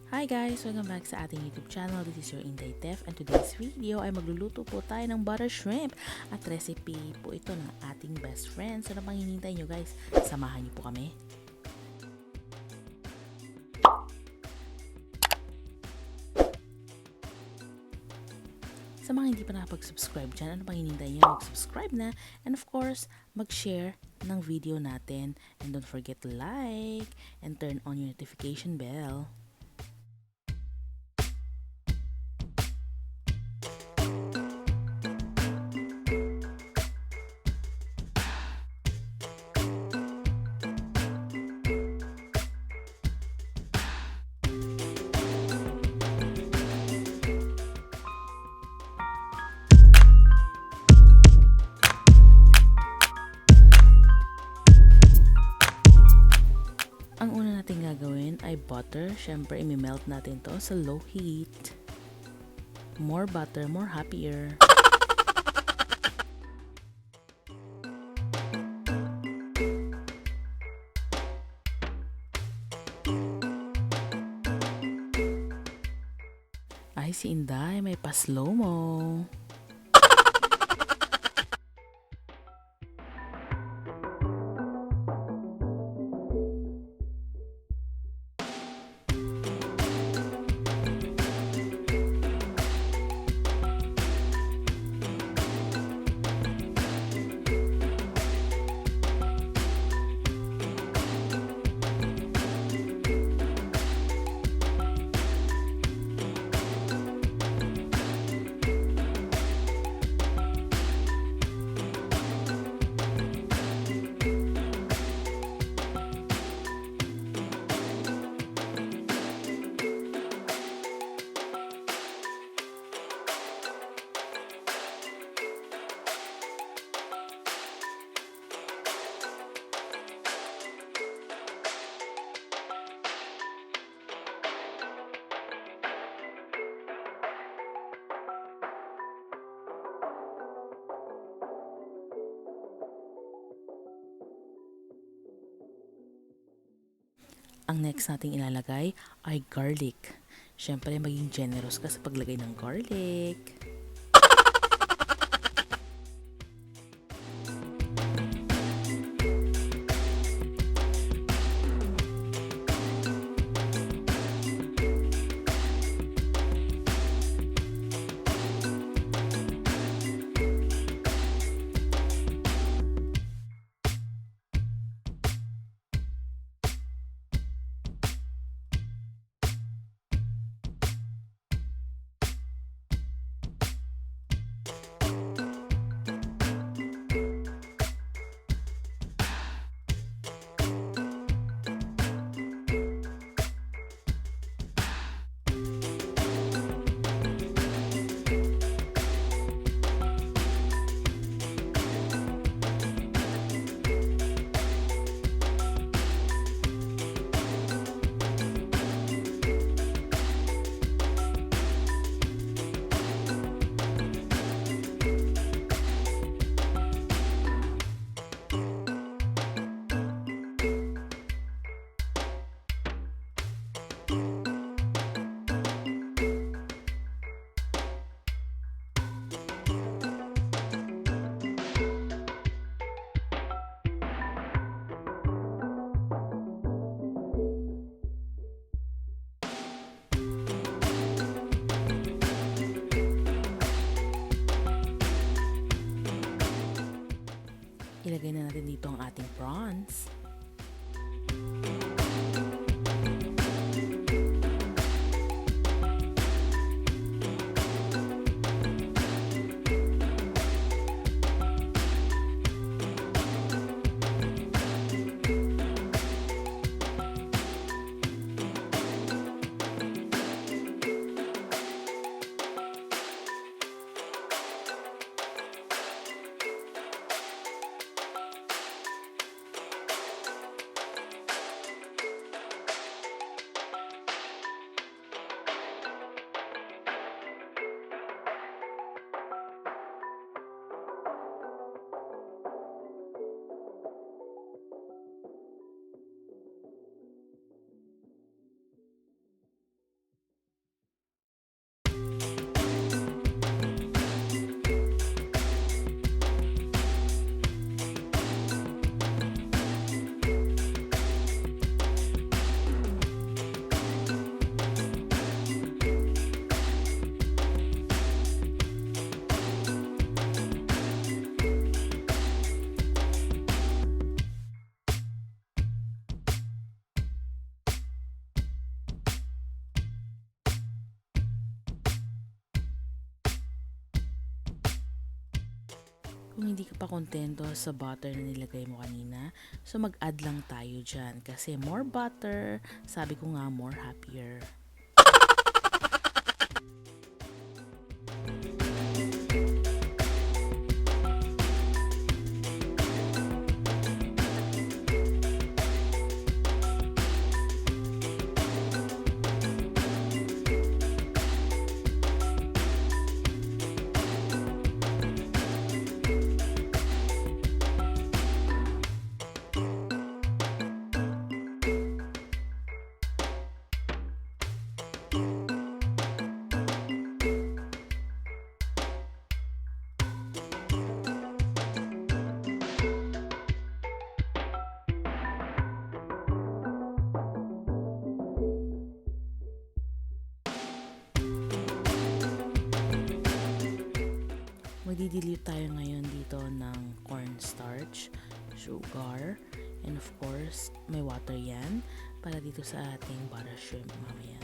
Hi guys! Welcome back sa ating YouTube channel. This is your Inday Tef, and today's video ay magluluto po tayo ng butter shrimp at recipe po ito ng ating best friend. So na pang hinihintay nyo guys, samahan nyo po kami. Sa mga hindi pa nakapag-subscribe dyan, ano pang hinihintay nyo? Mag-subscribe na, and of course, mag-share ng video natin. And don't forget to like and turn on your notification bell. Ang una natin gagawin ay butter. Siyempre, imi-melt natin to sa low heat. More butter, more happier. Ay, si Inday, may pa-slow mo. Ang next nating ilalagay ay garlic. Siyempre, maging generous ka sa paglagay ng garlic. Ilagay na natin dito ang ating prawns. Kung hindi ka pa kontento sa butter na nilagay mo kanina, so mag-add lang tayo dyan. Kasi more butter, sabi ko nga more happier. Magdidilute tayo ngayon dito ng cornstarch, sugar, and of course, may water yan para dito sa ating butter shrimp mamaya.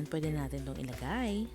Pwede natin itong ilagay.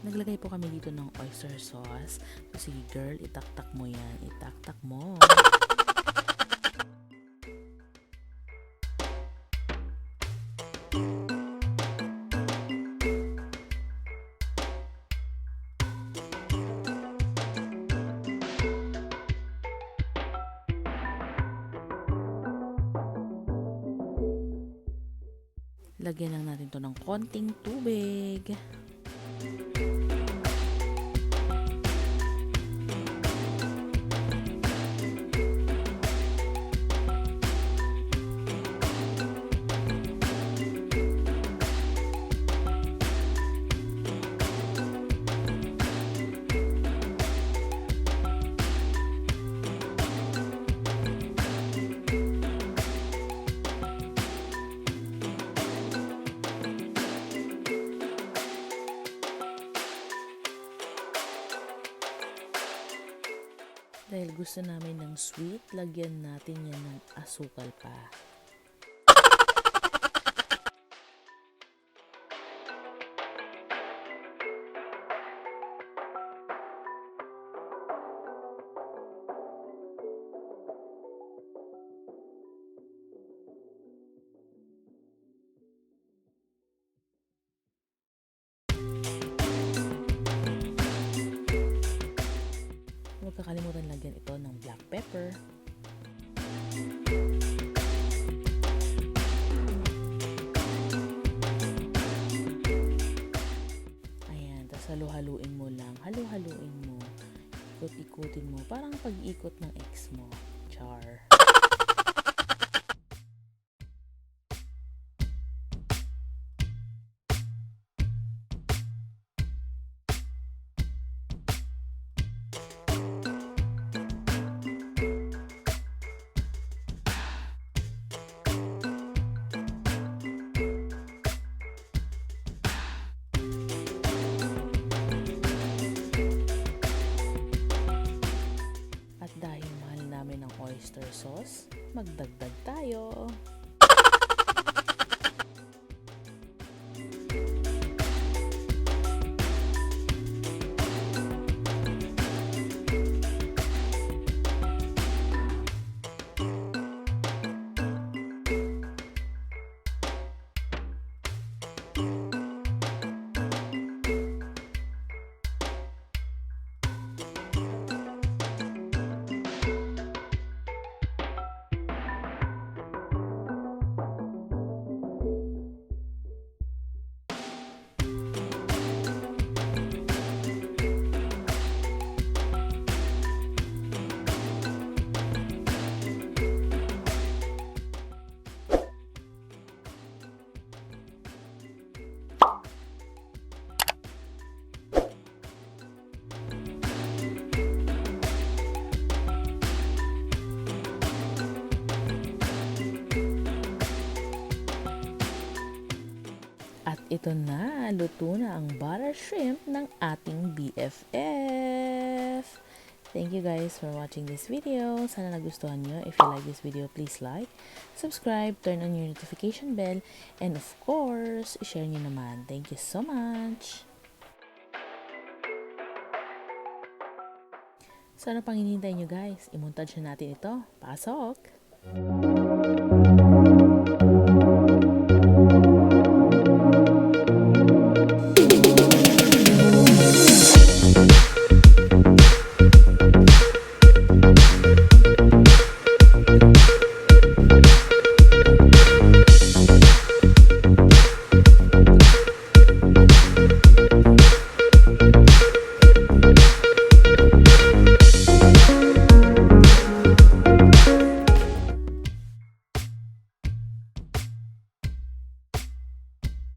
Naglagay po kami dito ng oyster sauce. So sige girl, itaktak mo yan. Itaktak mo. Lagyan lang natin to ng konting tubig. Dahil gusto namin ng sweet, lagyan natin yan ng asukal pa. Huwag kakalimutan lagyan ito ng black pepper. Ayan, tapos halu-haluin mo lang. Halu-haluin mo. Ikot-ikutin mo. Parang pag-ikot ng ex mo. Char. magdagdag tayo. At ito na, luto na ang butter shrimp ng ating BFF. Thank you guys for watching this video. Sana nagustuhan nyo. If you like this video, please like, subscribe, turn on your notification bell, and of course, share nyo naman. Thank you so much! So ano pang hinihintay nyo guys? I-montage na natin ito. Pasok!